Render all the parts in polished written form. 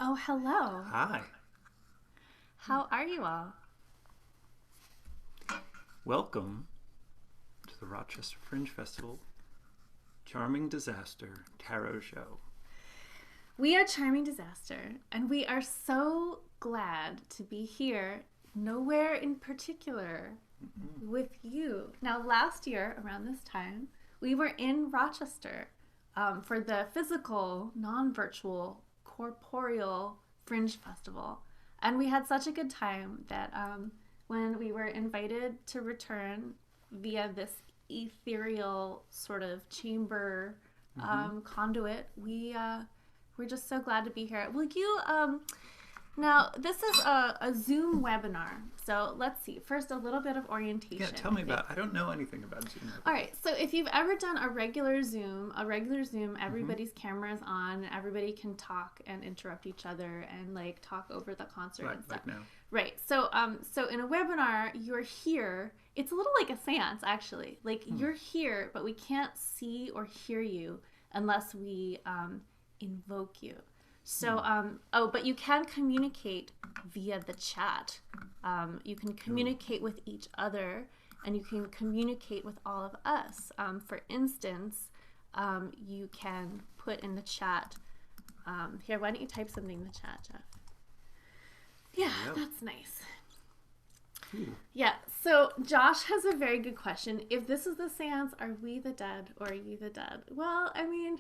Oh, hello. Hi. How are you all? Welcome to the Rochester Fringe Festival Charming Disaster Tarot Show. We are Charming Disaster, and we are so glad to be here, nowhere in particular, with you. Now, last year, around this time, we were in Rochester for the physical, non-virtual, corporeal Fringe Festival. And we had such a good time that when we were invited to return via this ethereal sort of chamber conduit, we're just so glad to be here. Will you, now this is a Zoom webinar, so let's see. First, a little bit of orientation. Yeah, tell me about, I don't know anything about Zoom. All right, so if you've ever done a regular Zoom, everybody's camera is on, everybody can talk and interrupt each other and like talk over the concert and stuff. Like now. Right. So so in a webinar, you're here. It's a little like a seance actually. Like you're here, but we can't see or hear you unless we invoke you. So but you can communicate via the chat. You can communicate with each other, and you can communicate with all of us. For instance, you can put in the chat. Here, why don't you type something in the chat, Jeff? Yeah, that's nice. Ooh. Yeah, so Josh has a very good question. If this is the seance, are we the dead or are you the dead? Well, I mean,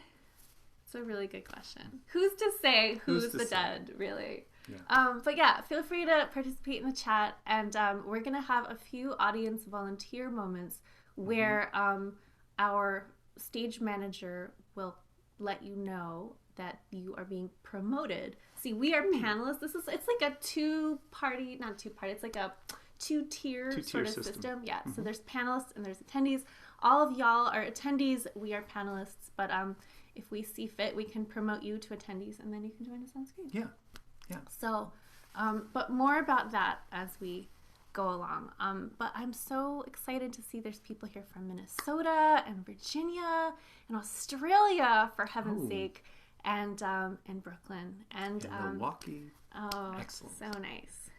it's a really good question. Who's to say who's the dead, really? Yeah. But yeah, feel free to participate in the chat, and we're going to have a few audience volunteer moments where our stage manager will let you know that you are being promoted. See, we are panelists. It's like a it's like a two-tier sort of system. Yeah, so there's panelists and there's attendees. All of y'all are attendees. We are panelists, but if we see fit, we can promote you to attendees, and then you can join us on screen. Yeah. Yeah. So, but more about that as we go along. But I'm so excited to see there's people here from Minnesota and Virginia and Australia, for heaven's sake, and Brooklyn and Milwaukee. Oh, excellent. So nice.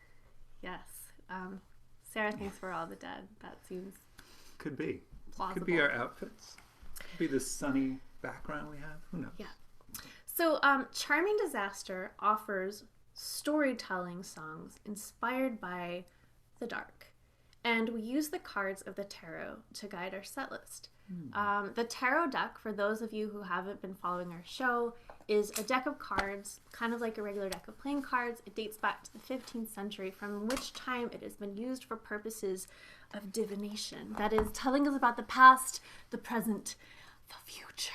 Yes. Sarah thinks we're all the dead. That seems Could be. plausible. Could be our outfits. Could be the sunny background we have. Who knows? Yeah. So, Charming Disaster offers storytelling songs inspired by the dark. And we use the cards of the tarot to guide our set list. The tarot deck, for those of you who haven't been following our show, is a deck of cards, kind of like a regular deck of playing cards. It dates back to the 15th century, from which time it has been used for purposes of divination. That is, telling us about the past, the present, the future.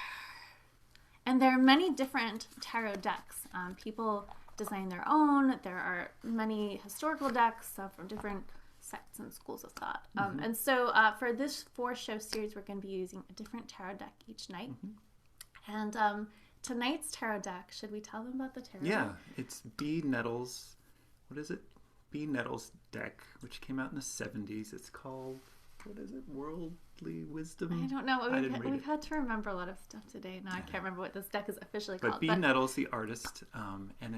And there are many different tarot decks. People design their own. There are many historical decks from different sects and schools of thought. And so for this 4-show series, we're going to be using a different tarot deck each night. And tonight's tarot deck, should we tell them about the tarot Yeah, deck? it's B. Nettles. What is it? B. Nettles deck, which came out in the 70s. It's called, what is it? Worldly Wisdom? I don't know. I didn't read We've it. had to remember a lot of stuff today. Now I can't remember what this deck is officially But called. B. Nettles, the artist, and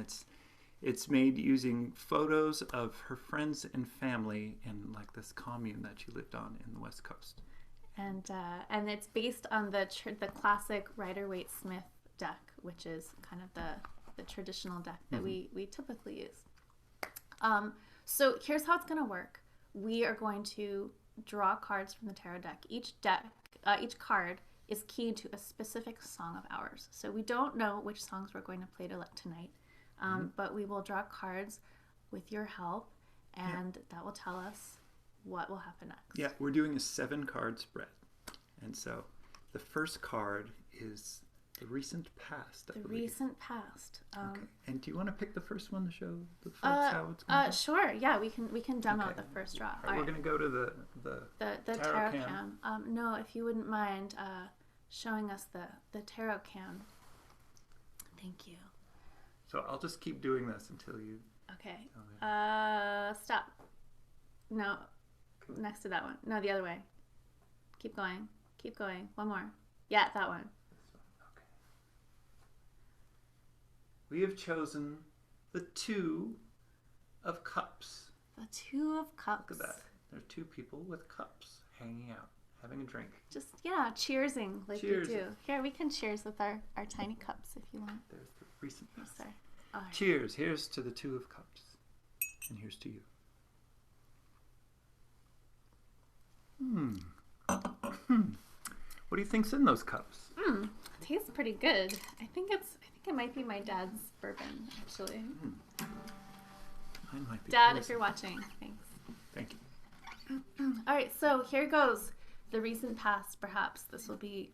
it's made using photos of her friends and family in like this commune that she lived on in the West Coast. And it's based on the classic Rider-Waite-Smith deck, which is kind of the traditional deck that we typically use. So here's how it's going to work. We are going to draw cards from the tarot deck. Each card is keyed to a specific song of ours. So we don't know which songs we're going to play tonight, but we will draw cards with your help, and that will tell us what will happen next. Yeah, we're doing a 7-card spread. And so the first card is the recent past. I believe. Recent past. Okay. And do you want to pick the first one to show the folks how it's going to go? Sure. Yeah, we can demo the first draw. All right, we're going to go to the tarot cam. No, if you wouldn't mind showing us the tarot cam. Thank you. So I'll just keep doing this until you... Okay. Stop. No. Next to that one. No, the other way. Keep going. Keep going. One more. Yeah, that one. Okay. We have chosen the Two of Cups. The Two of Cups. Look at that. There are two people with cups hanging out, having a drink. Just, yeah, cheersing like Cheers. we do. Here, we can cheers with our tiny cups if you want. There's the recent past. Sorry. All right. Cheers. Here's to the Two of Cups. And here's to you. What do you think's in those cups? Tastes pretty good. I think it might be my dad's bourbon, actually. Mine might be Dad, poison. if you're watching, thanks. Thank you. All right, so here goes. The recent past, perhaps this will be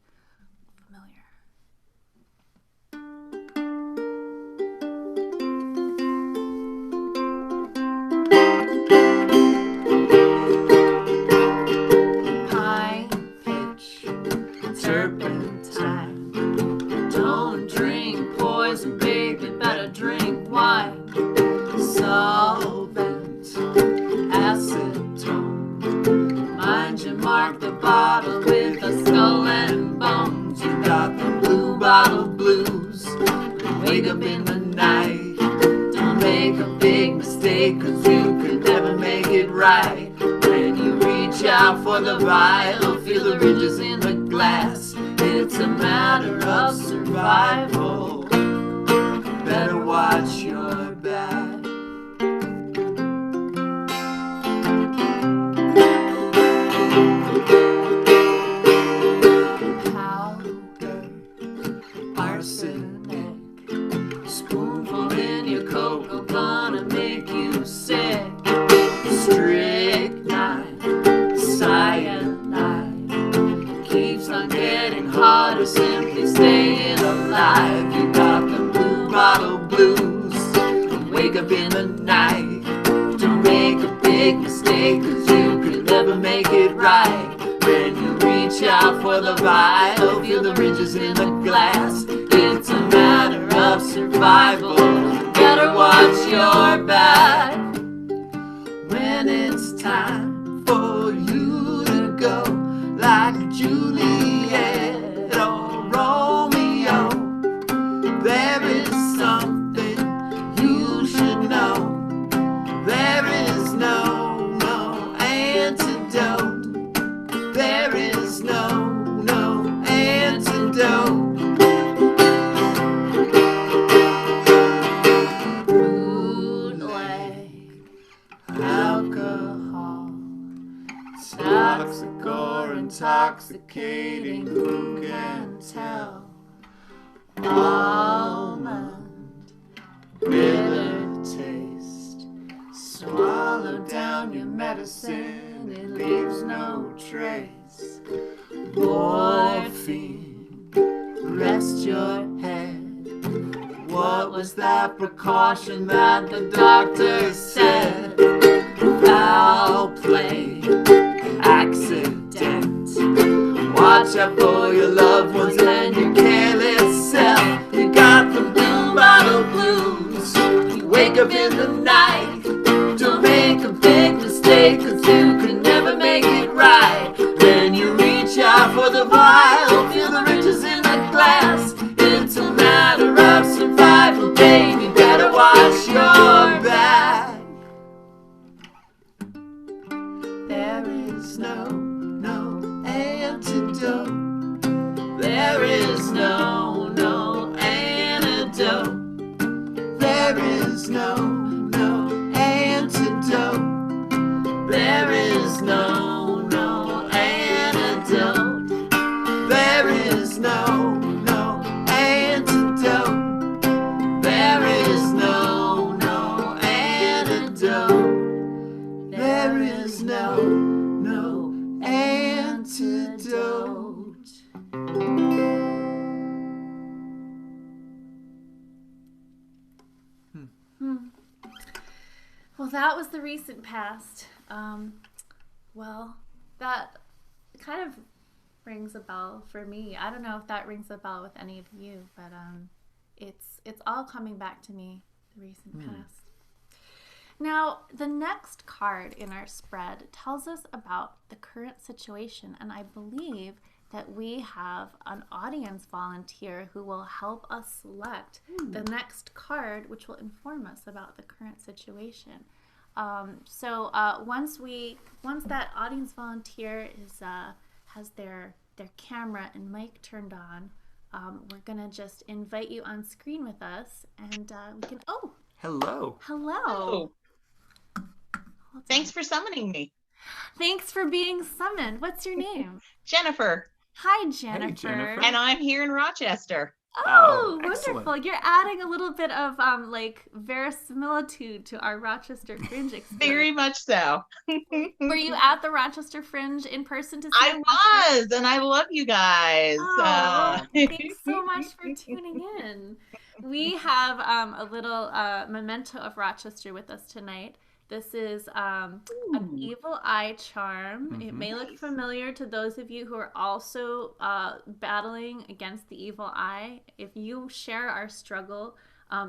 familiar. Pine, pitch, turpentine. Don't drink poison, baby, better drink wine. Solvent, acetone. Mind you, mark the bottle with a skull and bones. You got the blue bottle blues. Wake up in the night. Don't make a big mistake, 'cause you could never make it right. When you reach out for the vial, feel the ridges in the glass. It's a matter of survival. Better watch your back. Powder, arsenic, spoonful in your cocoa, gonna make you sick. Strychnine, cyanide, keeps on getting harder, simply staying alive. You got the blue bottle blues. Wake up in the night. Don't make a big mistake, 'cause you could never make it right. When you reach out for the vial, feel the ridges in the glass. It's a matter of survival. Better watch your back. When it's time for you to go, like Juliet or Romeo, there is something you should know. There is no antidote. There is no antidote. Bootleg alcohol, toxic or intoxicating, who can tell? Almond, bitter taste. Swallow down your medicine, it leaves no trace. Morphine, rest your head. What was that precaution that the doctor said? Foul play, accident. Watch out for your loved ones and your careless self. You got the blue bottle blues. You wake up in the night. Don't make a big mistake, 'cause you can never make it right. When you reach out for the vial, feel the riches in the glass. It's a matter of survival, baby. Better watch your back. There is no antidote. There is no antidote. There is no antidote. There is no antidote. There is no antidote. There is no antidote. There is no antidote. Well, that was the recent past. Well, that kind of rings a bell for me. I don't know if that rings a bell with any of you, but it's all coming back to me, the recent past. Now, the next card in our spread tells us about the current situation, and I believe that we have an audience volunteer who will help us select the next card, which will inform us about the current situation. So once that audience volunteer has their camera and mic turned on, we're gonna just invite you on screen with us, and we can. Oh, Hello. hello. Thanks for summoning me. Thanks for being summoned. What's your name? Jennifer. Hi, Jennifer. Hey, Jennifer. And I'm here in Rochester. Oh, excellent. wonderful. You're adding a little bit of like verisimilitude to our Rochester Fringe experience. Very much so. Were you at the Rochester Fringe in person to see I was, and I love you guys. Oh, thanks so much for tuning in. We have a little memento of Rochester with us tonight. This is an evil eye charm. It may look familiar to those of you who are also battling against the evil eye. If you share our struggle,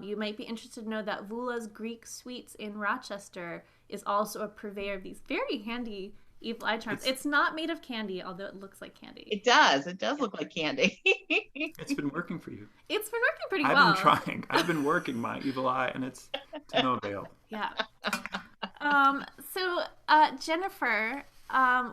you might be interested to know that Vula's Greek Sweets in Rochester is also a purveyor of these very handy evil eye charms. It's not made of candy, although it looks like candy. It does. It does look like candy. It's been working for you. It's been working pretty well. I've been trying. I've been working my evil eye, and it's to no avail. Yeah. So, Jennifer,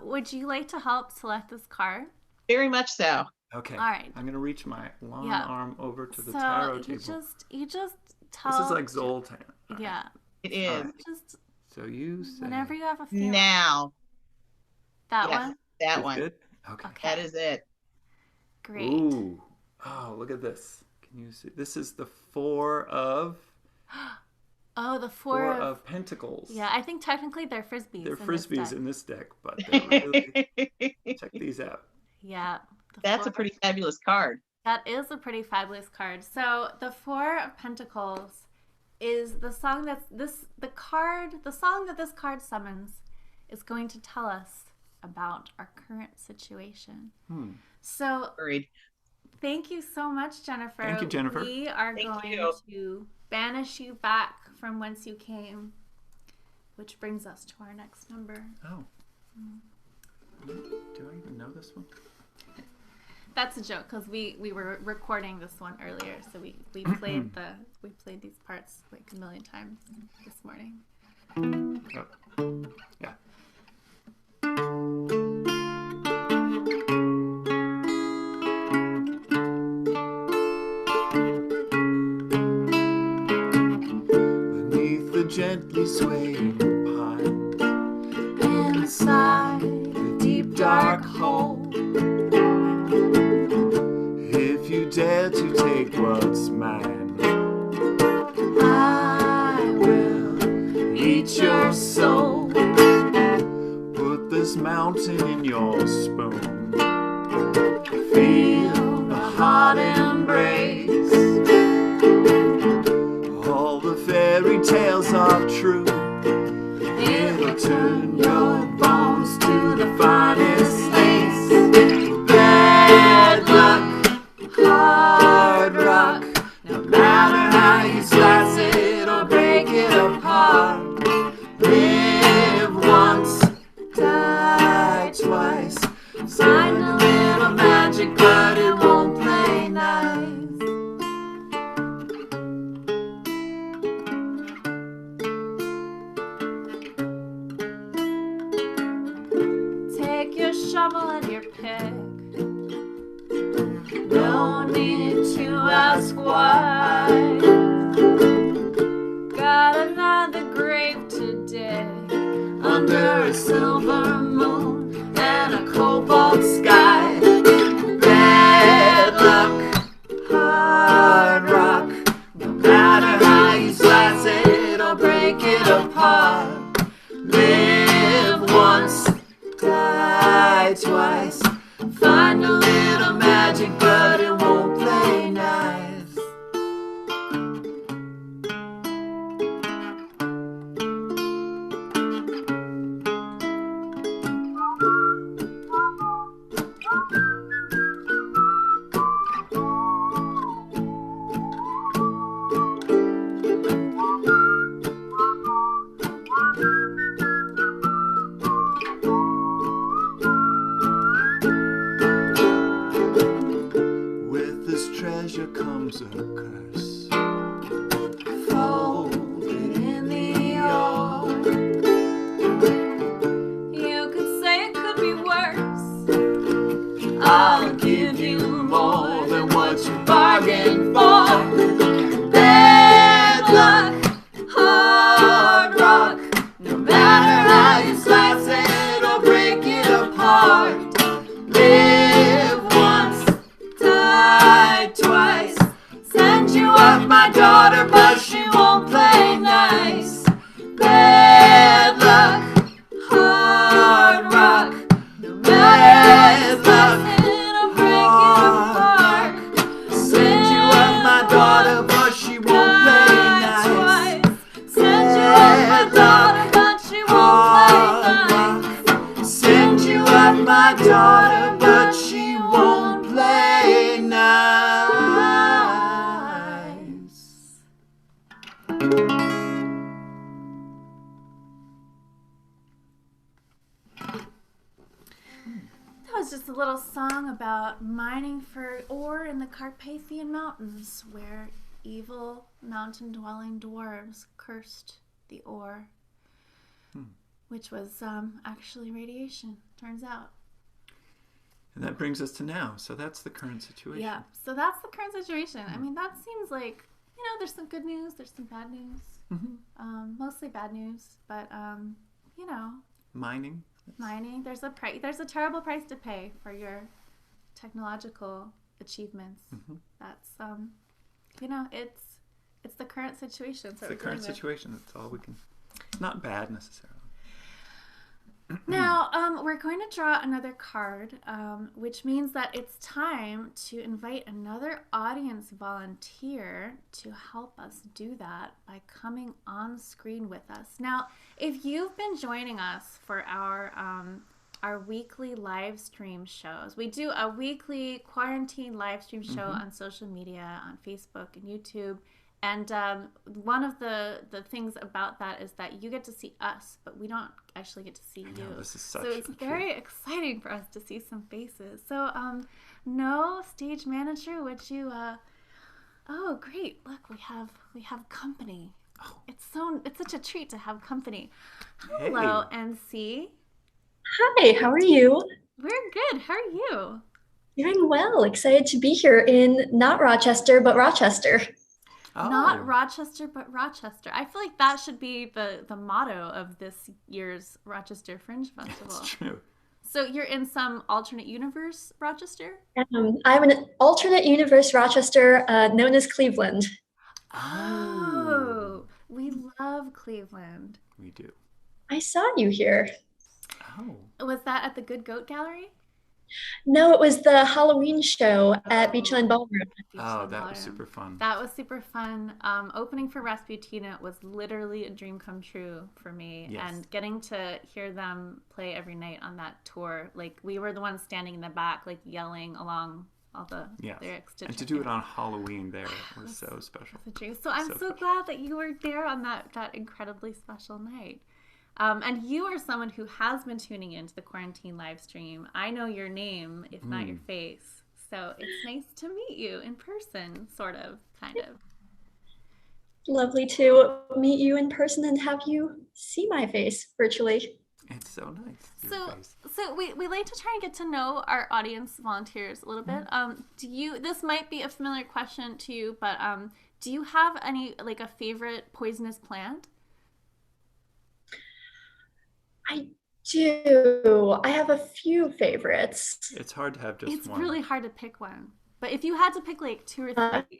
would you like to help select this card? Very much so. Okay. All right. I'm gonna reach my long arm over to the so tarot table. You just tell. This is like Zoltan. Right. Yeah. It is. Right. Just So you say. whenever you have a feeling. Now. That Yes, one. That It's one. good? Okay. That is it. Great. Ooh. Oh, look at this. Can you see? This is the Four of. Oh, the four of Pentacles. Yeah, I think technically they're frisbees. They're in this frisbees deck. in this deck, but they're really. Check these out. Yeah. That's a pretty fabulous card. That is a pretty fabulous card. So the Four of Pentacles is the song the song that this card summons is going to tell us about our current situation. So Worried. thank you so much, Jennifer. Thank you, Jennifer. We are going to banish you back from whence you came, which brings us to our next number. Oh. Do I even know this one? That's a joke because we were recording this one earlier, so we played these parts like a million times this morning. Oh. Yeah. Beneath the gently swaying pine, Inside a deep dark hole, if you dare to take what's mine, I will eat your soul. Put this mountain in your spoon. Feel the hot embrace. All the fairy tales are true. It'll turn your bones to the finest lace. Bad luck, hard rock. No matter how you slice it or break it apart. Live once, die twice. Find a little magic, but it won't play nice. Take your shovel and your pick. No need to ask why. Got another grave to dig under a silver moon and a cobalt sky. Bad luck, hard rock. No matter how you slice it or break it apart. Live once, die twice. Find a little magic, but it won't play nice. comes a curse. Folded in the yard. You could say it could be worse. I'll give you more than what you bargained for. Bad luck, hard rock. No matter how you slice it or break it apart. Live once, die twice. Send you up my daughter, but she won't play nice. Bad luck, hard rock. No matter luck, hard. Send you up my daughter, but she won't play nice. Send you up my daughter, but she won't play nice. Send you up my daughter, but she won't play nice. That was just a little song about mining for ore in the Carpathian Mountains, where evil mountain-dwelling dwarves cursed the ore, which was actually radiation, turns out. And that brings us to now. So that's the current situation. Yeah, so that's the current situation. I mean, that seems like, there's some good news, there's some bad news. Mostly bad news, but, Mining. mining, there's a terrible price to pay for your technological achievements. That's, it's the current situation. It's the current situation. That's all we can. It's not bad necessarily. Now, we're going to draw another card, which means that it's time to invite another audience volunteer to help us do that by coming on screen with us. Now, if you've been joining us for our weekly live stream shows, we do a weekly quarantine live stream show on social media, on Facebook and YouTube. And one of the things about that is that you get to see us, but we don't actually get to see you. This is such so it's very exciting for us to see some faces. So, no, stage manager, would you? Oh, great! Look, we have company. Oh. It's such a treat to have company. Hello, MC. Hi, how are you? We're good. How are you? Doing well. Excited to be here in not Rochester, but Rochester. Oh. Not Rochester, but Rochester. I feel like that should be the motto of this year's Rochester Fringe Festival. That's true. So you're in some alternate universe, Rochester? I'm an alternate universe Rochester known as Cleveland. Oh, we love Cleveland. We do. I saw you here. Oh. Was that at the Good Goat Gallery? No, it was the Halloween show at Beachland Ballroom. That was super fun. That was super fun. Opening for Rasputina was literally a dream come true for me. Yes. And getting to hear them play every night on that tour, like we were the ones standing in the back, like yelling along all the lyrics. And to do it on Halloween there was so special. That's a dream. So I'm so glad that you were there on that incredibly special night. And you are someone who has been tuning into the quarantine live stream. I know your name, if not your face. So it's nice to meet you in person, sort of, kind of. Lovely to meet you in person and have you see my face virtually. It's so nice. So we like to try and get to know our audience volunteers a little bit. This might be a familiar question to you, but do you have any, like, a favorite poisonous plant? I do. I have a few favorites. It's hard to have just It's one. really hard to pick one. But if you had to pick like two or three.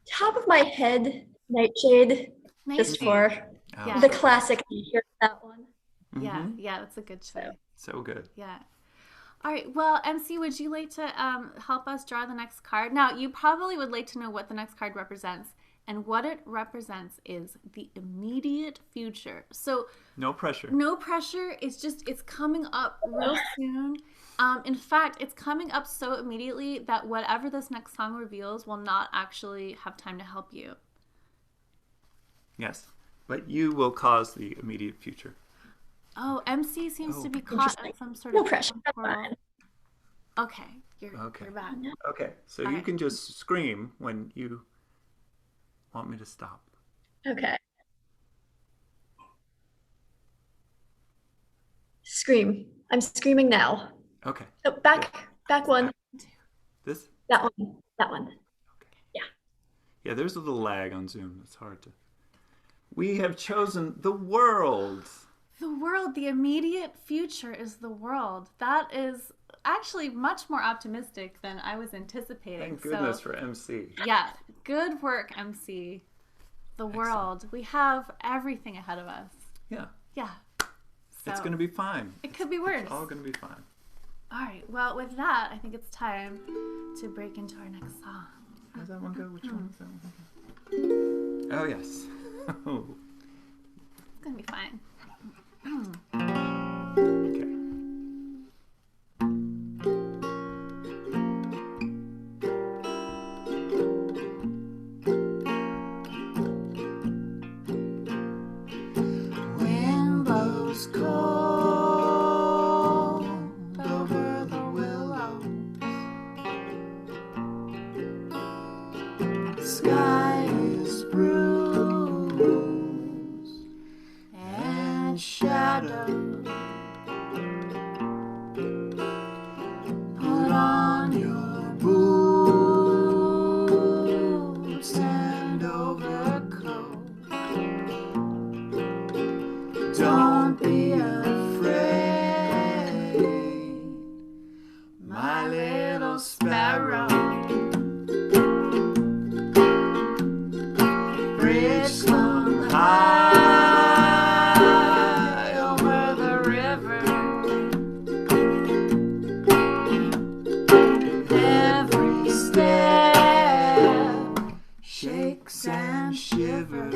Top of my head, Nightshade. Just for the classic. Hear that one. Yeah, that's a good choice. So good. Yeah. All right. Well, MC, would you like to help us draw the next card? Now, you probably would like to know what the next card represents. And what it represents is the immediate future. So no pressure. No pressure. It's coming up real soon. In fact, it's coming up so immediately that whatever this next song reveals will not actually have time to help you. Yes, but you will cause the immediate future. Oh, MC seems to be caught at some sort of pressure. portal. Okay, you're Okay. back. Okay, so All you right. can just scream when you want me to stop. Okay. Scream. I'm screaming now. Okay. Oh, back one. This? That one. That one. Okay. Yeah. Yeah, there's a little lag on Zoom. It's hard to. We have chosen the world. The world, the immediate future is the world. That is actually much more optimistic than I was anticipating. Thank goodness for MC. Yeah, good work, MC. The world. We have everything ahead of us. Yeah. Yeah. So It's going to be fine. It could be worse. It's all going to be fine. All right. Well, with that, I think it's time to break into our next song. How's that one go? Which one is that one? Oh, yes. It's going to be fine. Okay. Wind blows cold over the willows. Sky is bruised and shadowed. Put on your boots and overcoat. Don't be afraid, my little sparrow. Bridge slung high over the river. Every step shakes and shivers.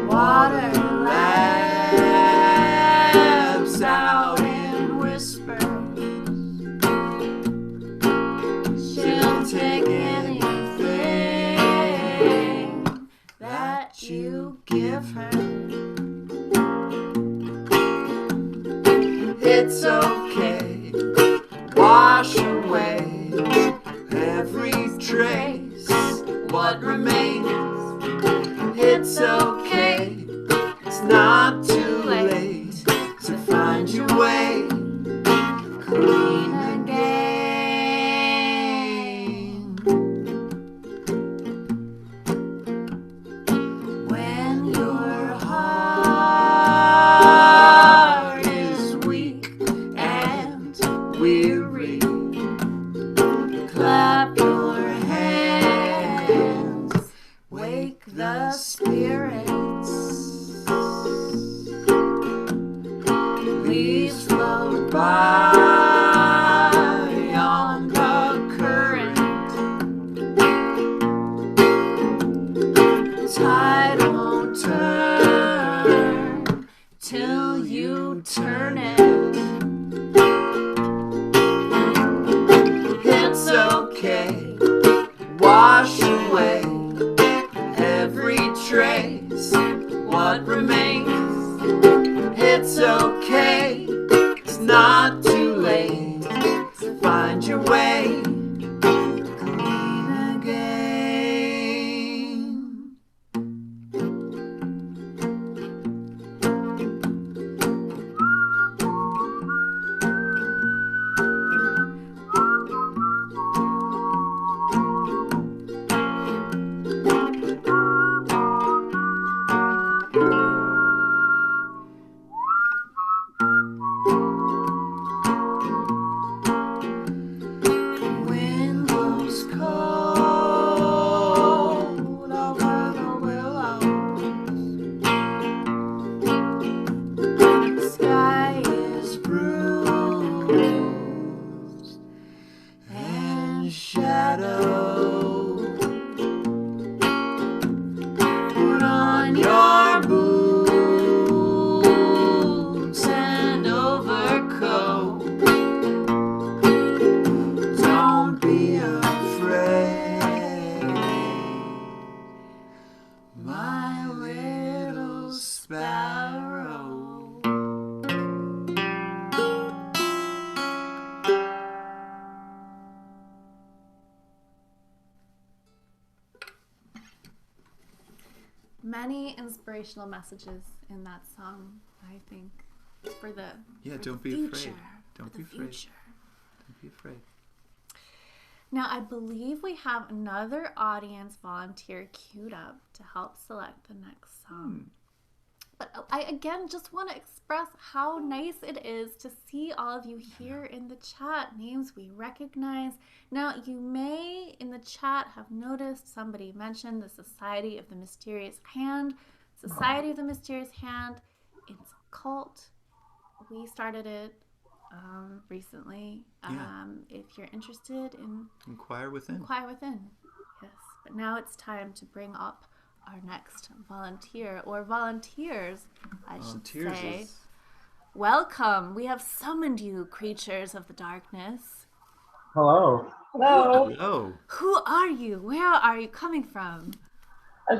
Water laps out in whispers. She'll take anything that you give her. It's okay, wash away every trace. What remains? It's okay, it's not too late to find your way clean again. When your heart is weak and weary, clap your hands, wake the spirits. Leaves float by on the current. Tide won't turn till you turn it. It's okay, wash away every trace. What remains? It's okay, it's not too late to find your way clean again. Wind blows cold over the willows. Sky is bruised and shadowed. Put on your boots and overcoat. Don't be afraid, my little sparrow. many inspirational messages in that song, I think, for the don't be future, afraid. Don't be afraid. Future. Don't be afraid. Now, I believe we have another audience volunteer queued up to help select the next song. But I, again, just want to express how nice it is to see all of you here in the chat, names we recognize. Now, you may, in the chat, have noticed somebody mentioned the Society of the Mysterious Hand. Society of the Mysterious Hand, it's a cult. We started it recently. If you're interested in Inquire Within. Yes, but now it's time to bring up our next volunteer, or volunteers, I should say. Welcome. We have summoned you, creatures of the darkness. Hello. Hello. Who are you? Where are you coming from?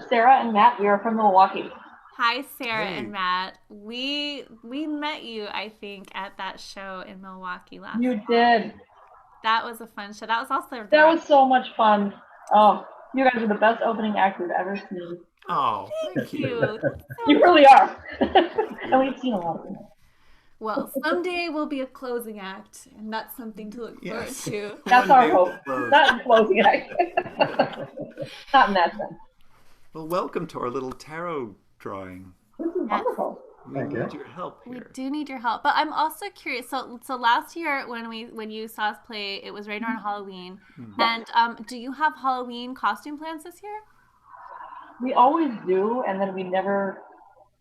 Sarah and Matt, we are from Milwaukee. Hi, Sarah and Matt. We met you, I think, at that show in Milwaukee last You fall. did. That was a fun show. That was also That was so much fun. Oh, you guys are the best opening act we've ever seen. Oh, Thank you. You really are. And we've seen a lot of them. Well, someday we'll be a closing act, and that's something to look forward to. That's our hope. Not in closing act. Not in that sense. Well, welcome to our little tarot drawing. This is wonderful. We need your help here. We do need your help, but I'm also curious. So last year when you saw us play, it was right around Halloween. And do you have Halloween costume plans this year? We always do, and then we never,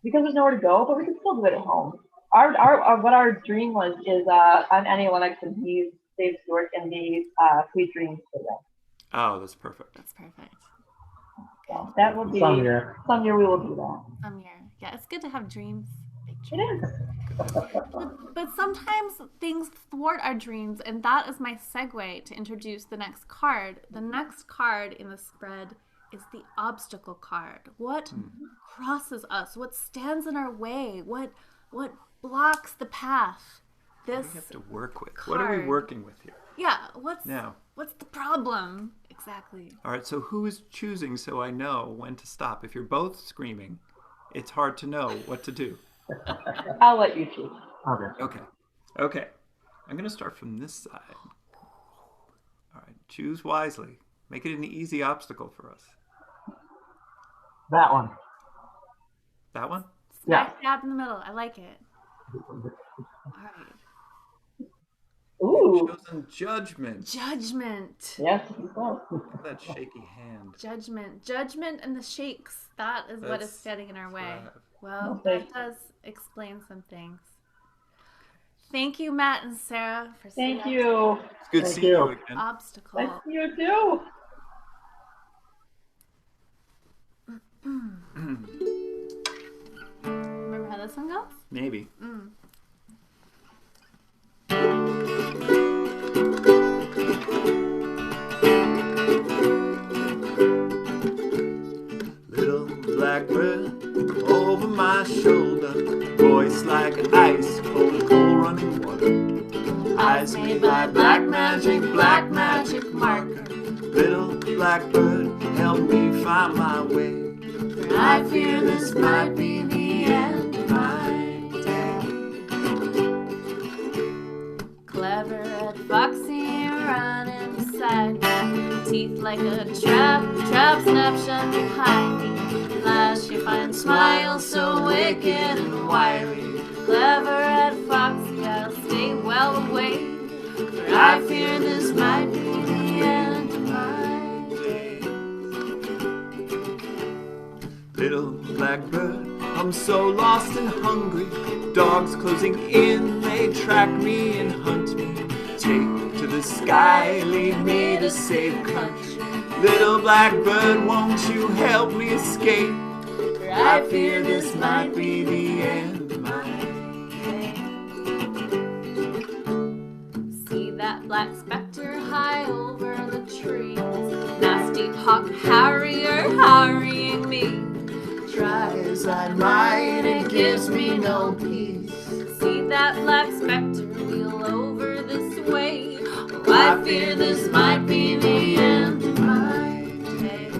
because there's nowhere to go, but we can still do it at home. What our dream was is I'm Annie Lennox and he's Dave Stewart in the Sweet Dreams video. Oh, that's perfect. That's perfect. So that will be some year we will do that. Some year. Yeah, it's good to have dreams. Big It dreams. is. But sometimes things thwart our dreams, and that is my segue to introduce the next card. The next card in the spread is the obstacle card. What crosses us? What stands in our way? What blocks the path? What do we have to work with? What are we working with here? Yeah, what's the problem? Exactly. All right, so who is choosing so I know when to stop? If you're both screaming, it's hard to know what to do. I'll let you choose. Okay. I'm going to start from this side. All right, choose wisely. Make it an easy obstacle for us. That one. That one? Smack dab in the middle. I like it. All right. Ooh. You've chosen judgment. Judgment. Yes. Look at that shaky hand. Judgment and the shakes. That is what is standing in our way. Well, Okay. that does explain some things. Thank you, Matt and Sarah, for Thank you. It's good seeing you again. Obstacle. Nice to you too. Remember how this one goes? Maybe. Little blackbird over my shoulder, voice like ice cold running water. Eyes made by black magic marker. Little blackbird, help me find my way. For I fear this might be the end of my day. Clever red foxy running beside me, teeth like a trap snapshot behind me. Last you find smiles so wicked and wiry. Clever red foxy, I'll stay well away, for I fear this might be the end of my days. Little blackbird, I'm so lost and hungry. Dogs closing in, they track me and hunt me. Take to the sky, lead me to safe country. Little blackbird, won't you help me escape? For I fear this might be the end of my day. See that black specter high over the trees, nasty hawk harrier harrying me. Try as I might, it gives me no peace. See that black specter wheel over this way. Oh, I fear this might be the end of my days.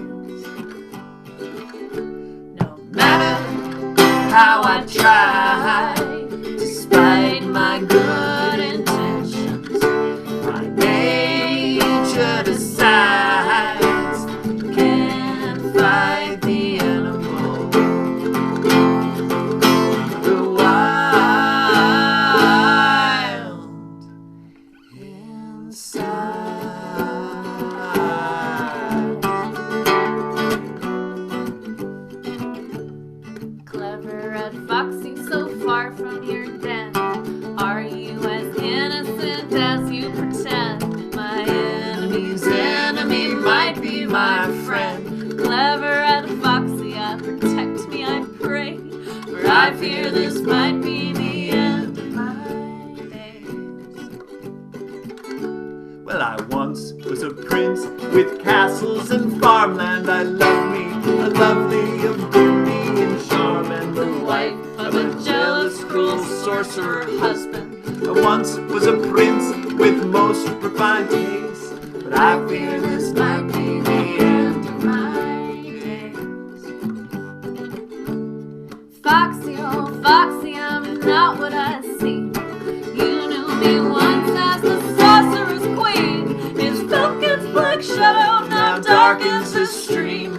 No how I try, despite my good intentions. My nature decides, can't fight the animal. The wild inside. Clever red foxy, so far from your den. Are you as innocent as you pretend? My enemy's enemy might be my friend. Clever red foxy, protect me, I pray. For I fear this might be the end of my days. Well, I once was a prince with castles and farmland. I love me, a lovely of beauty and charm, and the wife of a jealous, cruel sorcerer husband. I once was a prince with most refined taste, but I fear this might be the end of my days. Foxy, oh Foxy, I'm not what I seem. You knew me once as the sorcerer's queen. His falcon's black shadow now darkens the stream.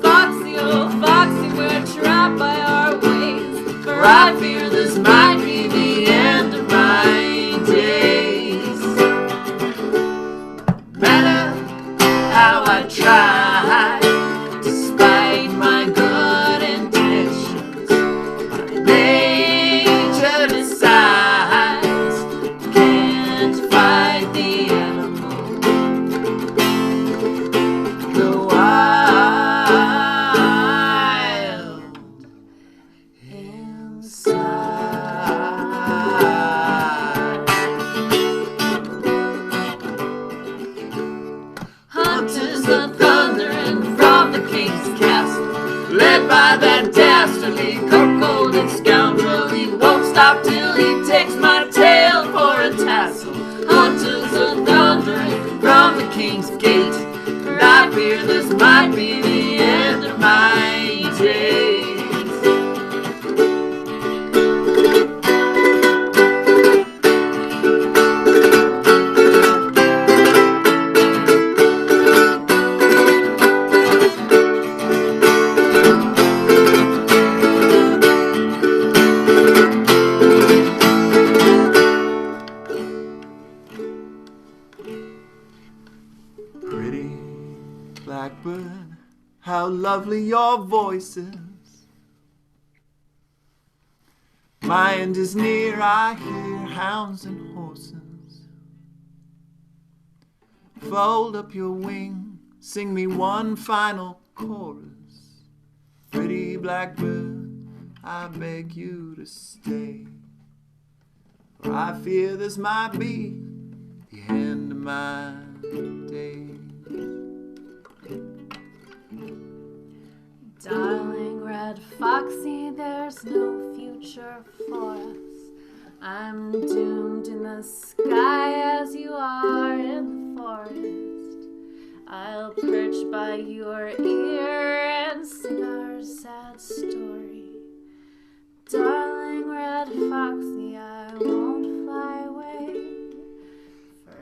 Foxy, oh Foxy, we're trapped by our ways. For I fear this might be the end of my days. No matter how I try, despite my good intentions, my nature decides, can't fight the animal. The wild inside. Hunters are thundering from the king's castle, Led by that dastardly cold-colded scoundrel. He won't stop till he takes my tail for a tassel. Hunters are thundering from the king's gate, and I fear this might be the end of my days. Pretty blackbird, how lovely your voice is. My end is near, I hear hounds and horses. Fold up your wing, sing me one final chorus. Pretty blackbird, I beg you to stay, for I fear this might be the end of my days. Darling red foxy, there's no future for us. I'm doomed in the sky as you are in the forest. I'll perch by your ear and sing our sad story. Darling red foxy, I won't fly away,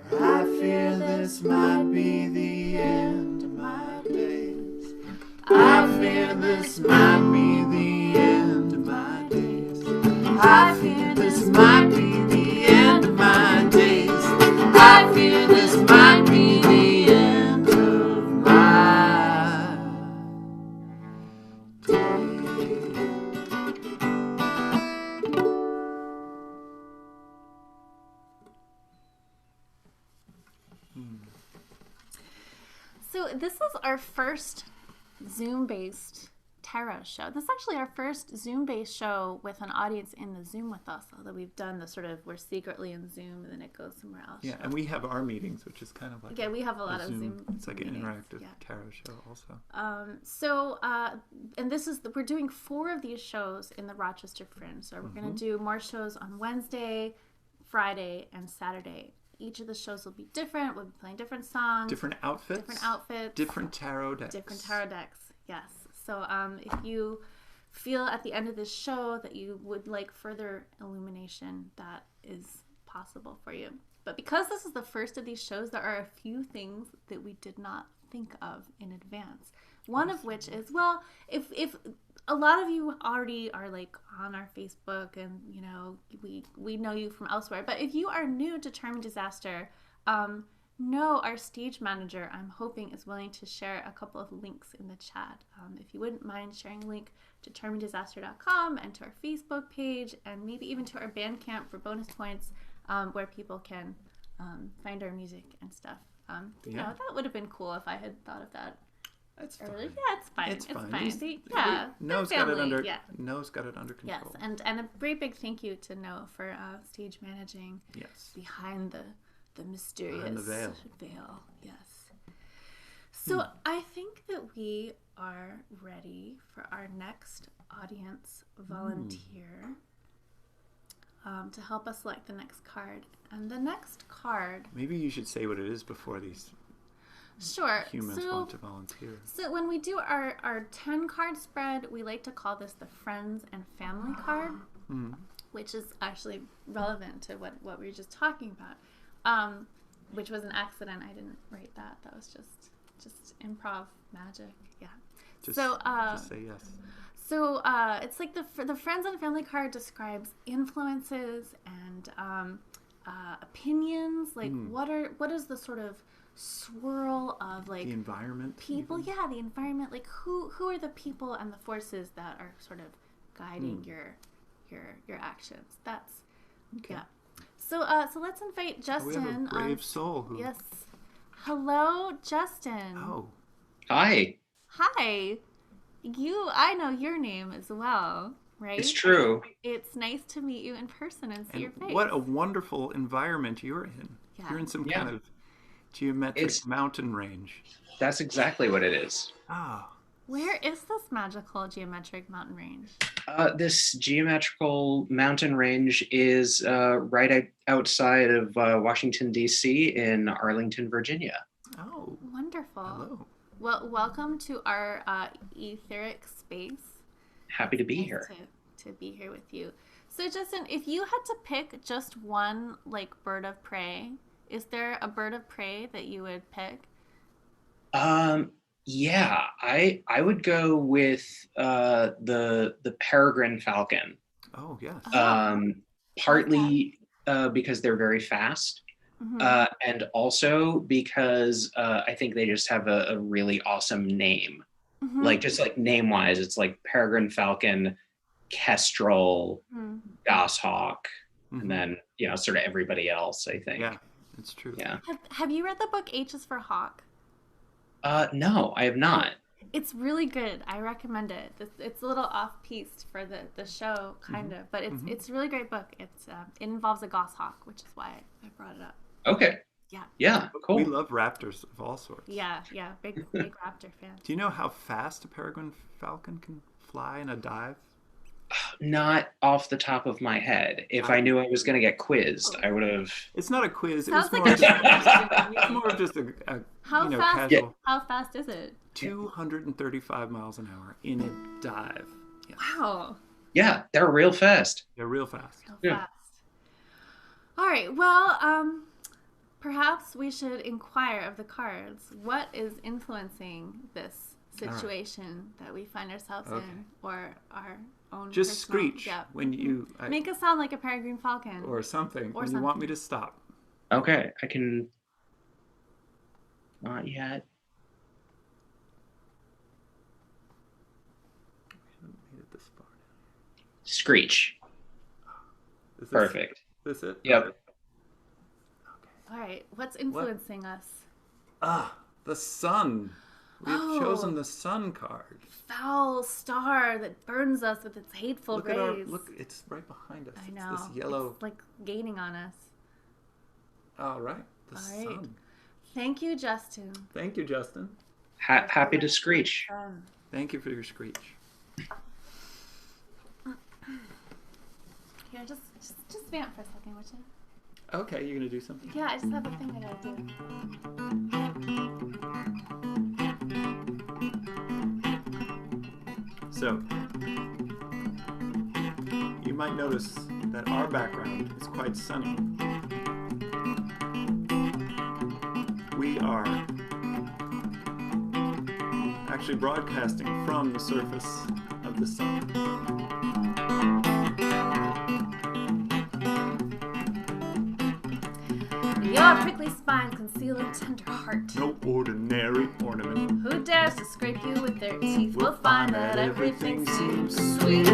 for I fear this might be the end of my days. I fear this might be the end of my days. I fear this might be the end of my days. I fear this might be the end of my days. So this is our first Zoom-based tarot show. This is actually our first Zoom-based show with an audience in the Zoom with us, although we've done the sort of, we're secretly in Zoom and then it goes somewhere else. Yeah, and we have our meetings, which is kind of like we have a lot of Zoom. It's like an meetings. interactive tarot show also. And this is, we're doing 4 of these shows in the Rochester Fringe. So we're going to do more shows on Wednesday, Friday, and Saturday. Each of the shows will be different. We'll be playing different songs. Different outfits. Different outfits. Different tarot decks. Different tarot decks, yes. So if you feel at the end of this show that you would like further illumination, that is possible for you. But because this is the first of these shows, there are a few things that we did not think of in advance. One of which is, well, if a lot of you already are like on our Facebook and, you know, we know you from elsewhere, but if you are new to Charming Disaster, no, our stage manager, I'm hoping, is willing to share a couple of links in the chat. If you wouldn't mind sharing a link to charmingdisaster.com and to our Facebook page and maybe even to our Bandcamp for bonus points, where people can find our music and stuff. You know, that would have been cool if I had thought of that. That's fine. Earlier. Yeah, it's fine. It's fine. Yeah, No's got it under. No's got it under control. Yes, and a very big thank you to No for stage managing. Yes. Behind the mysterious behind the veil. Yes. So I think that we are ready for our next audience volunteer to help us select the next card. And the next card. Maybe you should say what it is before these. Sure. Humans want to volunteer. So when we do our 10 card spread, we like to call this the Friends and Family card, which is actually relevant to what we were just talking about, which was an accident. I didn't write that. That was just improv magic. Yeah. Just say yes. So it's like the Friends and Family card describes influences and opinions. Like what is the sort of swirl of like the environment, people, the environment, like who are the people and the forces that are sort of guiding your actions. That's so let's invite Justin. We have a brave soul yes, hello Justin. Hi. I know your name as well, right? It's true. It's nice to meet you in person and see your face. What a wonderful environment you're in. You're in some kind of geometric mountain range. That's exactly what it is. Where is this magical geometric mountain range? This geometrical mountain range is right outside of Washington, D.C. in Arlington, Virginia. Oh. Wonderful. Hello. Well, welcome to our etheric space. Happy to be here. To be here with you. So, Justin, if you had to pick just one, like, bird of prey, is there a bird of prey that you would pick? Yeah, I would go with the peregrine falcon. Oh, yes. Partly because they're very fast, and also because I think they just have a really awesome name. Like just like name wise, it's like peregrine falcon, kestrel, goshawk, and then sort of everybody else. I think. Yeah. It's true. Yeah. Have you read the book H is for Hawk? No, I have not. It's really good. I recommend it. It's a little off-piste for the show, kind of, but it's a really great book. It involves a goshawk, which is why I brought it up. Okay. Yeah. Yeah, cool. We love raptors of all sorts. Yeah, big raptor fan. Do you know how fast a peregrine falcon can fly in a dive? Not off the top of my head. If I knew I was going to get quizzed, I would have. It's not a quiz. Sounds It like was it's more of just a casual. How fast is it? 235 miles an hour in a dive. Yes. Wow. Yeah, they're real fast. They're real fast. Fast. All right. Well, perhaps we should inquire of the cards. What is influencing this situation that we find ourselves in, or our own? Just screech when you make us sound like a peregrine falcon, or something. When you want me to stop. Okay, I can. Not yet. Screech. Perfect. Is this it? Yep. Okay. All right. What's influencing us? The sun. We've chosen the sun card. Foul star that burns us with its hateful rays. Look, it's right behind us. I know. It's this yellow. It's like gaining on us. All right. The sun. Thank you, Justin. Thank you, Justin. Happy to screech. Thank you for your screech. Here, just vamp for a second, would you? Okay, you're gonna do something? Yeah, I just have a thing I gotta do. So, might notice that our background is quite sunny. We are actually broadcasting from the surface of the sun. Your prickly spine conceal a tender heart. No ordinary ornament. Who dares to scrape you with their teeth will find that everything seems sweet.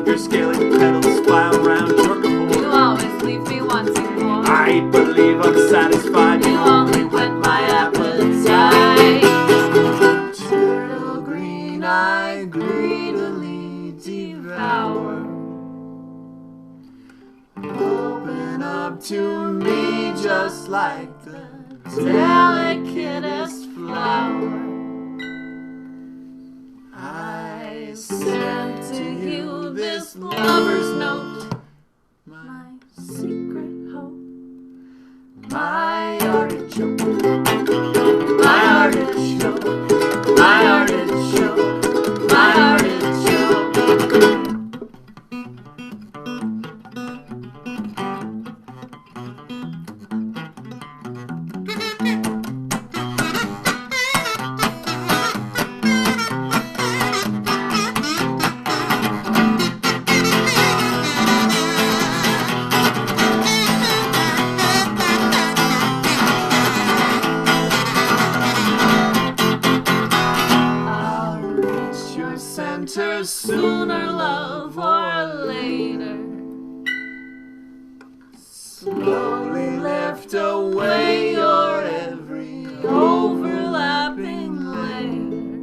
Your scaly petals fly around your core. You always leave me wanting more. I believe I'm satisfied. You only whet my appetite. Turtle green I greedily devour. Open up to me just like the Delicatest flower. I Send to you this lover's note, my secret hope, my artichoke, my artichoke, my artichoke, my artichoke. center Sooner love or later. slowly lift away your every Overlapping layer.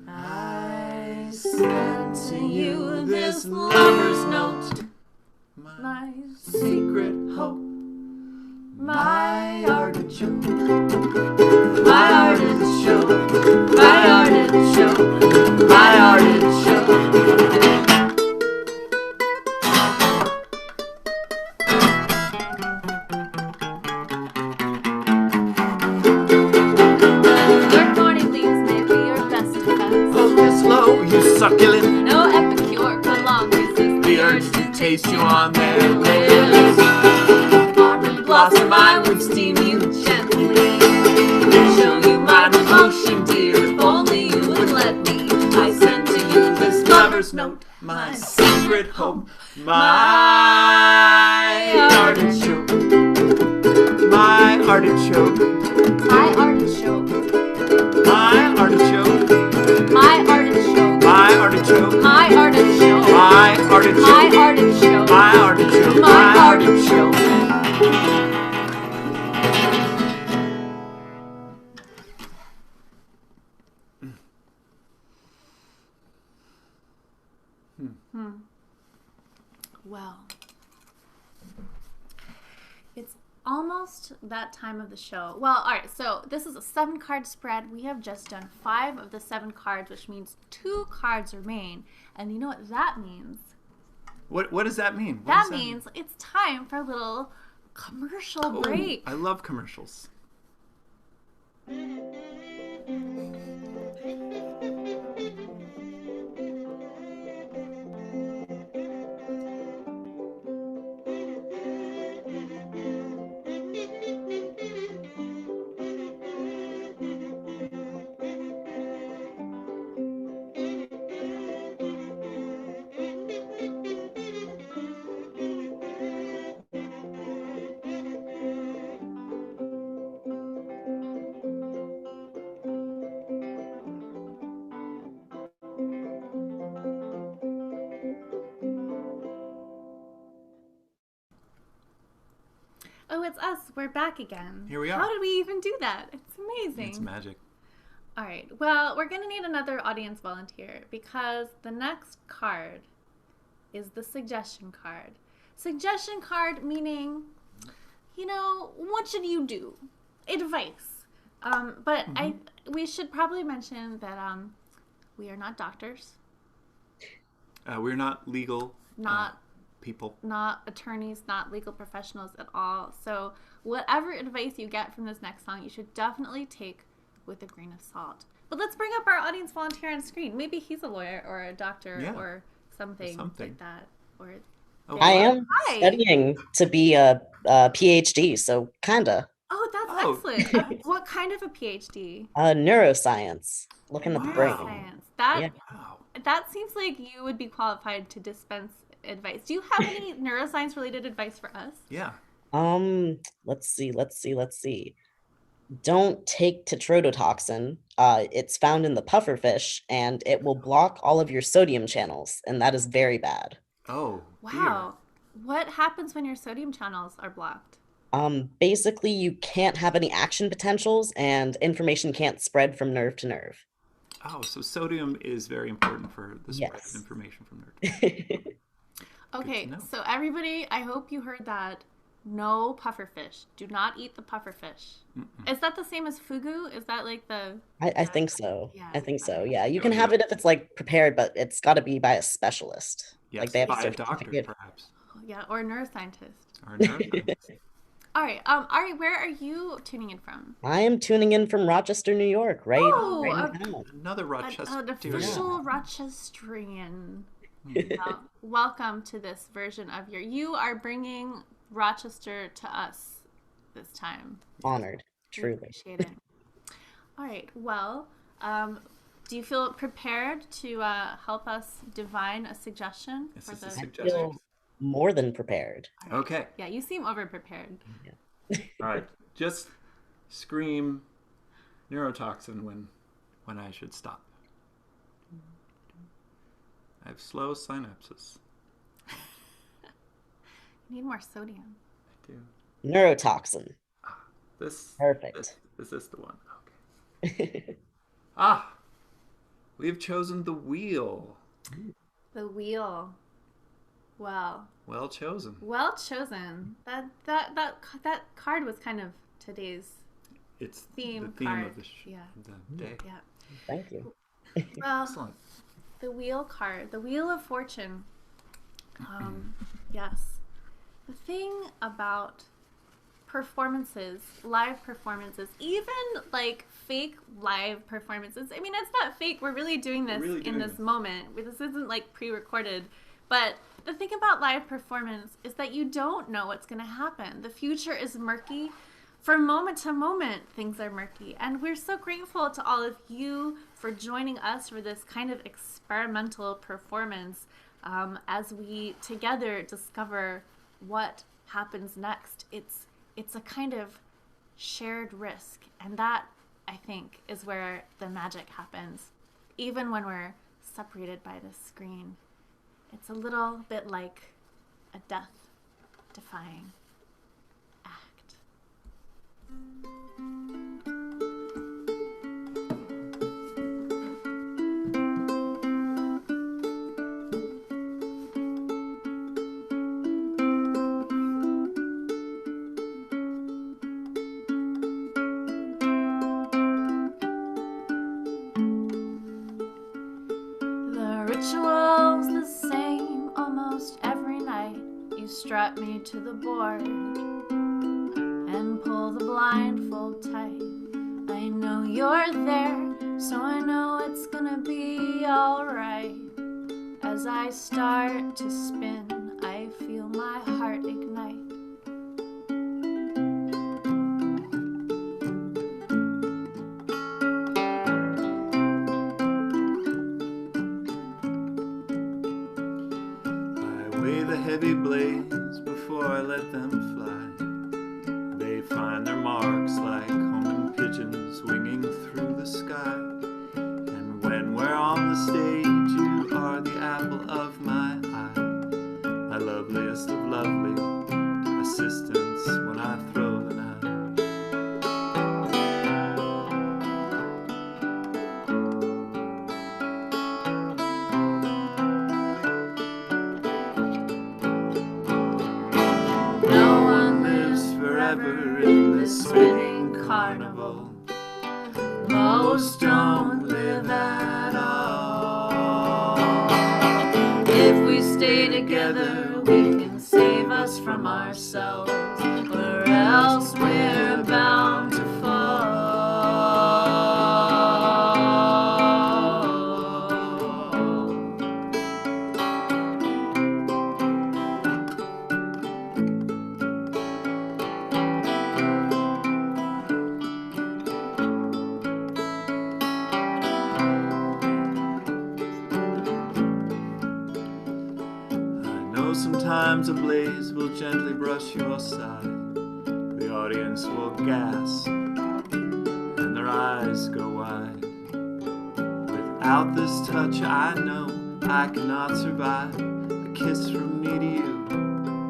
I Send to you this lover's note, my secret hope, my artichoke, my artichoke, my artichoke, my artichoke. Your thorny leaves may be your best defense. Focus low, you succulent. No epicure could long resist The urge to taste you on their lips. Marble blossom, I would steam you gently. Show you my devotion, dear. If only you would let me. I send to you this lover's note, My secret hope, my artichoke, my artichoke, my artichoke, my artichoke, my artichoke, my artichoke, my artichoke, my artichoke, my artichoke, my artichoke, my artichoke. Well, it's almost that time of the show. Well, all right, so this is a 7-card spread. We have just done 5 of the 7 cards, which means 2 cards remain. And you know what that means? What does that mean? What That does means it's time for a little commercial mean? break. Oh, I love commercials. Oh, it's us. We're back again. Here we are. How did we even do that? It's amazing. It's magic. All right. Well, we're going to need another audience volunteer because the next card is the suggestion card. Suggestion card meaning, you know, what should you do? Advice. But we should probably mention that we are not doctors. We're not legal Not people. not attorneys, not legal professionals at all. So whatever advice you get from this next song, you should definitely take with a grain of salt. But let's bring up our audience volunteer on screen. Maybe he's a lawyer or a doctor Yeah. or something Something. like that. Or Oh, I am Hi. studying to be a PhD, so kinda. Oh, that's Oh, excellent. nice. What kind of a PhD? Neuroscience, looking at the brain. Neuroscience. That Yeah. Wow. that seems like you would be qualified to dispense advice. Do you have any neuroscience related advice for us? Yeah. Let's see. Don't take tetrodotoxin. It's found in the pufferfish, and it will block all of your sodium channels, and that is very bad. Oh, Wow. What happens when your sodium channels are blocked? Basically, you can't have any action potentials, and information can't spread from nerve to nerve. dear. Oh, so sodium is very important for the spread Yes. of information from nerve. Okay, know. so everybody, I hope you heard that. No pufferfish. Do not eat the pufferfish. Is that the same as fugu? Is that like the... I think so. Yeah. I think so. Yeah, you can have it if it's like prepared, but it's got to be by a specialist. Yes, Like they have by a a doctor, certificate. perhaps. Yeah, or a neuroscientist. Or a neuroscientist. All right. Ari, where are you tuning in from? I am tuning in from Rochester, New York, right in town. Another Rochester. An official Rochesterian. Welcome to this version of You are bringing Rochester to us this time. Honored, We truly. appreciate it. All right. Well, do you feel prepared to help us divine a suggestion This for is a the suggestion. Feel more than prepared. Okay. Yeah, you seem over prepared. All right. Just scream neurotoxin when I should stop. I have slow synapses. You need more sodium. I do. Neurotoxin. This. Perfect. Is this the one? Okay. Ah! We've chosen the wheel. The wheel. Well, Well chosen. well chosen. That card was kind of today's It's theme the theme card. of the, Yeah. the day. Yeah. Thank you. Well, Excellent. the wheel card, the wheel of fortune. Yes. The thing about performances, live performances, even like fake live performances. I mean, it's not fake. We're really doing this in this moment. This isn't like pre-recorded. But the thing about live performance is that you don't know what's going to happen. The future is murky. From moment to moment, things are murky. And we're so grateful to all of you for joining us for this kind of experimental performance as we together discover what happens next. It's a kind of shared risk. And that, I think, is where the magic happens. Even when we're separated by the screen. It's a little bit like a death-defying act. The ritual's the same almost every night. You strap me to the board and pull the blindfold tight. I know you're there, so I know it's gonna be alright. As I start to spin, I feel my heart ignite. I weigh the heavy blades before I let them fly. They find their marks like homing pigeons winging through the sky. And when we're on the stage, you are the apple of my eye. My loveliest of lovely assistants when I throw the knife. No one lives Forever in this spinning carnival. Most don't live at all. If we stay together, we can save us from ourselves, or else we're bound to fall. know sometimes a blaze will gently brush you aside. The audience will gasp and their eyes go wide. Without this touch, I know I cannot survive. A kiss from me to you,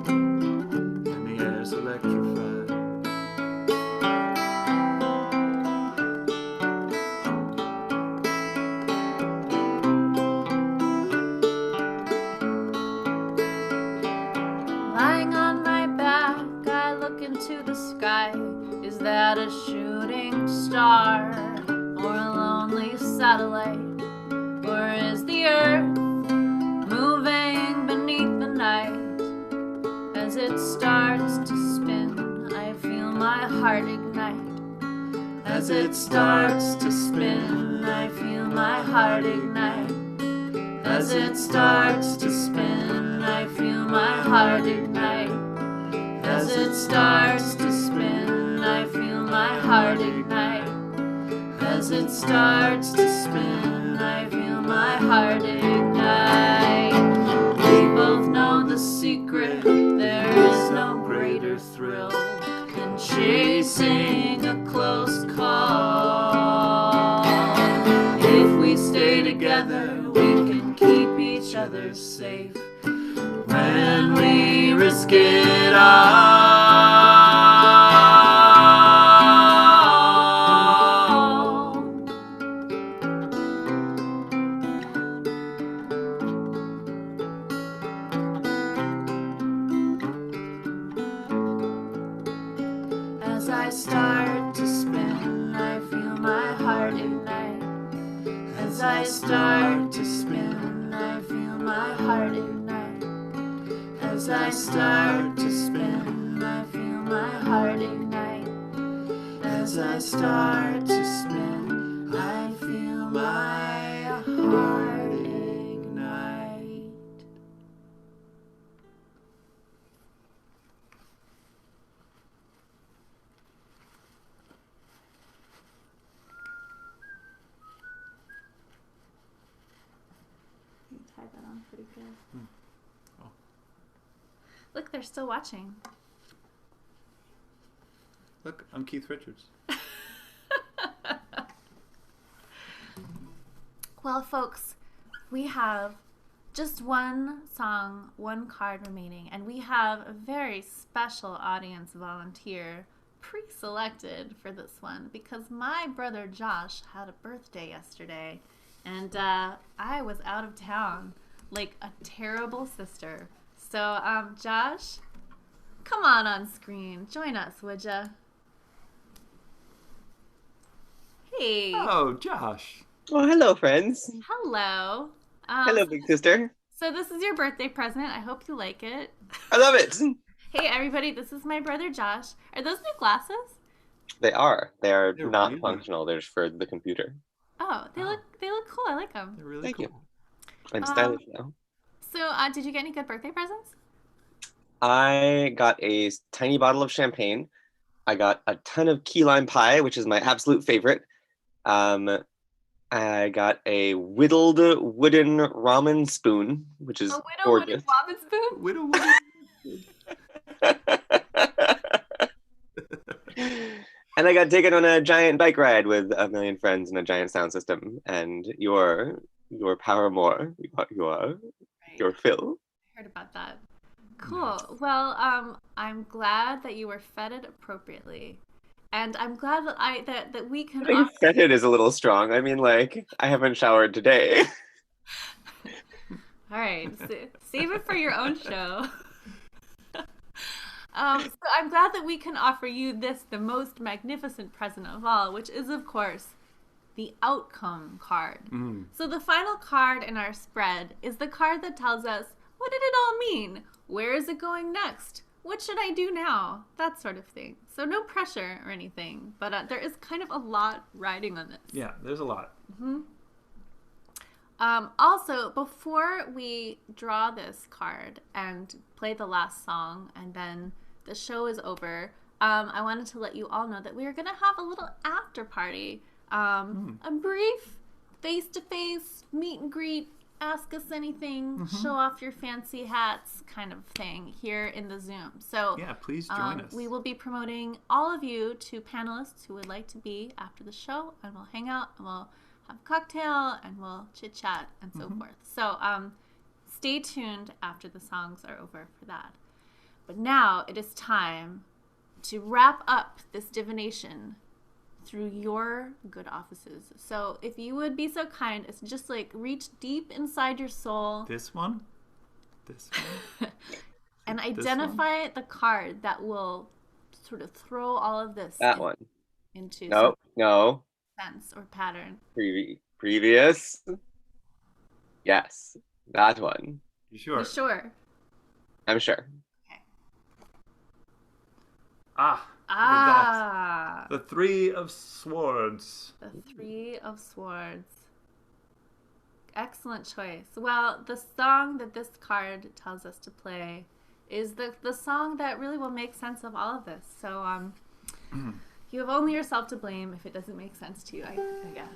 and the air's electrified. Lying on my back, I look into the sky. Is that a shooting star or a lonely satellite? Or is the earth moving beneath the night? As it starts to spin, I feel my heart ignite. As it starts to spin, I feel my heart ignite. As it starts to spin, I feel my heart ignite. As it starts to spin, I feel my heart ignite. As it starts to spin, I feel my heart ignite. We both know the secret, there is no greater thrill than chasing a close call. If we stay together, we can keep each other safe when we risk it all. As I start to spin, I feel my heart ignite. As I start to spin, I feel my heart ignite. As I start to spin, I feel my heart ignite. As I start to spin, I feel my heart ignite. You tied that on pretty good. Oh. Look, they're still watching. Look, I'm Keith Richards. Well, folks, we have just one song, one card remaining, and we have a very special audience volunteer pre-selected for this one because my brother Josh had a birthday yesterday, and I was out of town like a terrible sister. So, Josh, come on screen. Join us, would ya? Hey. Oh, Josh. Oh, hello, friends. Hello. Hello, big sister. So this is your birthday present. I hope you like it. I love it. Hey, everybody. This is my brother, Josh. Are those new glasses? They are. They are They're not really- functional. They're just for the computer. Oh, they look cool. I like them. They're really Thank cool. you. I'm stylish now. So, did you get any good birthday presents? I got a tiny bottle of champagne. I got a ton of key lime pie, which is my absolute favorite. I got a whittled wooden ramen spoon, which is A widow gorgeous. wooden ramen spoon? Widow. And I got taken on a giant bike ride with a million friends and a giant sound system. And your Paramore, your Phil. I heard about that. Cool. Well, I'm glad that you were feted appropriately. And I'm glad that we can I think fetid is a little strong. I mean, like, I haven't showered today. All right, save it for your own show. So I'm glad that we can offer you the most magnificent present of all, which is, of course, the outcome card. So the final card in our spread is the card that tells us, what did it all mean? Where is it going next? What should I do now? That sort of thing. So no pressure or anything, but there is kind of a lot riding on this. Yeah, there's a lot. Also, before we draw this card and play the last song and then the show is over, I wanted to let you all know that we are going to have a little after party, a brief face-to-face meet and greet ask us anything, show off your fancy hats kind of thing here in the Zoom. So yeah, please join us. We will be promoting all of you to panelists who would like to be after the show, and we'll hang out and we'll have a cocktail and we'll chit chat and so forth. So stay tuned after the songs are over for that. But now it is time to wrap up this divination through your good offices. So if you would be so kind as to just like reach deep inside your soul. This one? And identify the card that will sort of throw all of this into No. sense or pattern. Previous. Yes, that one. You sure? You sure? I'm sure. Okay. The Three of Swords. The Three of Swords. Excellent choice. Well, the song that this card tells us to play is the song that really will make sense of all of this. So you have only yourself to blame if it doesn't make sense to you, I guess.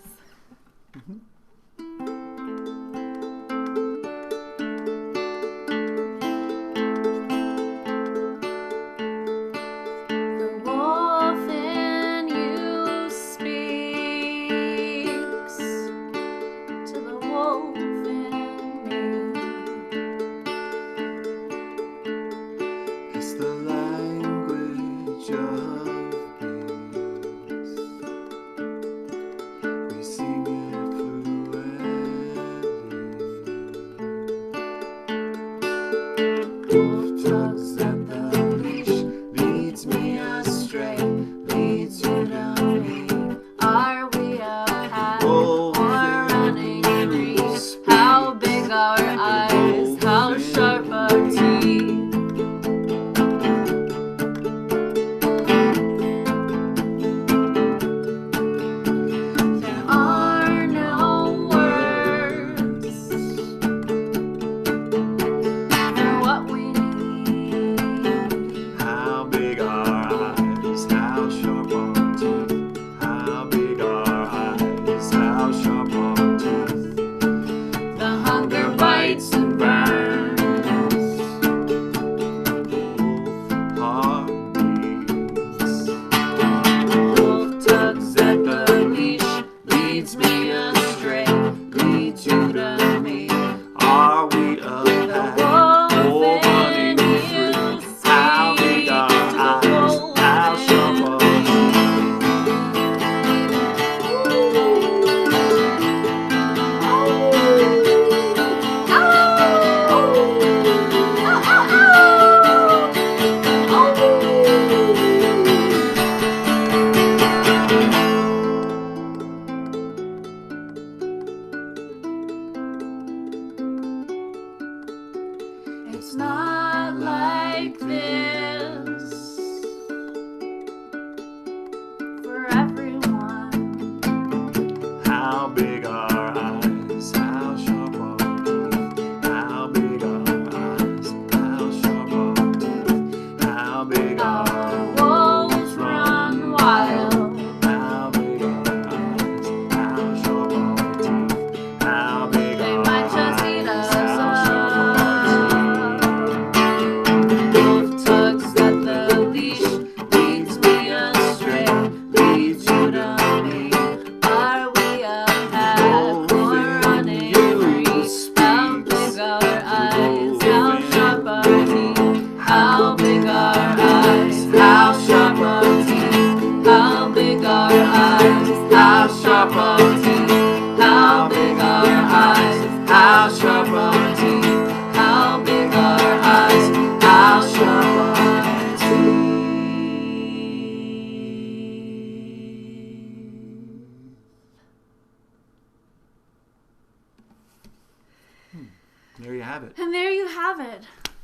There you have it. And there you have it.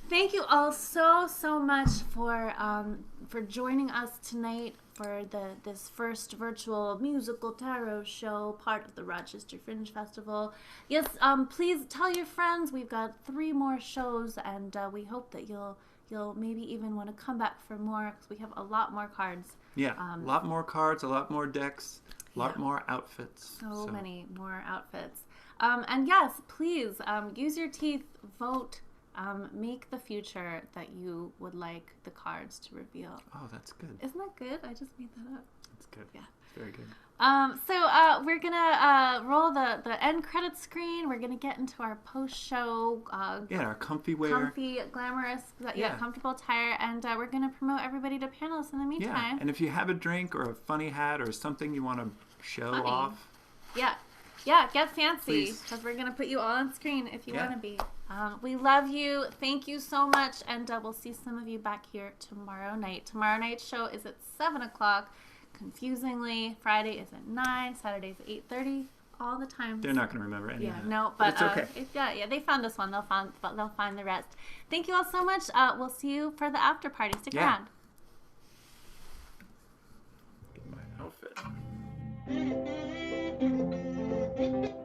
Thank you all so much for joining us tonight for this first virtual musical tarot show, part of the Rochester Fringe Festival. Yes, please tell your friends. We've got 3 more shows, and we hope that you'll maybe even want to come back for more, because we have a lot more cards. Yeah, a lot more cards, a lot more decks, a lot more outfits. So many more outfits. And yes, please use your teeth, vote, make the future that you would like the cards to reveal. Oh, that's good. Isn't that good? I just made that up. That's good. Yeah. It's very good. So we're gonna roll the end credits screen. We're gonna get into our post-show. Our comfy wear. Comfy, glamorous, comfortable attire, and we're gonna promote everybody to panelists in the meantime. Yeah, and if you have a drink or a funny hat or something you want to show off. Yeah, get fancy, because we're gonna put you all on screen if you want to be. We love you. Thank you so much, and we'll see some of you back here tomorrow night. Tomorrow night's show is at 7:00. Confusingly, Friday is at 9, Saturday's at 8:30. All the time. They're not going to remember any of that. No, but it's okay. They found this one. They'll find the rest. Thank you all so much. We'll see you for the after party. Stick around. Get my outfit.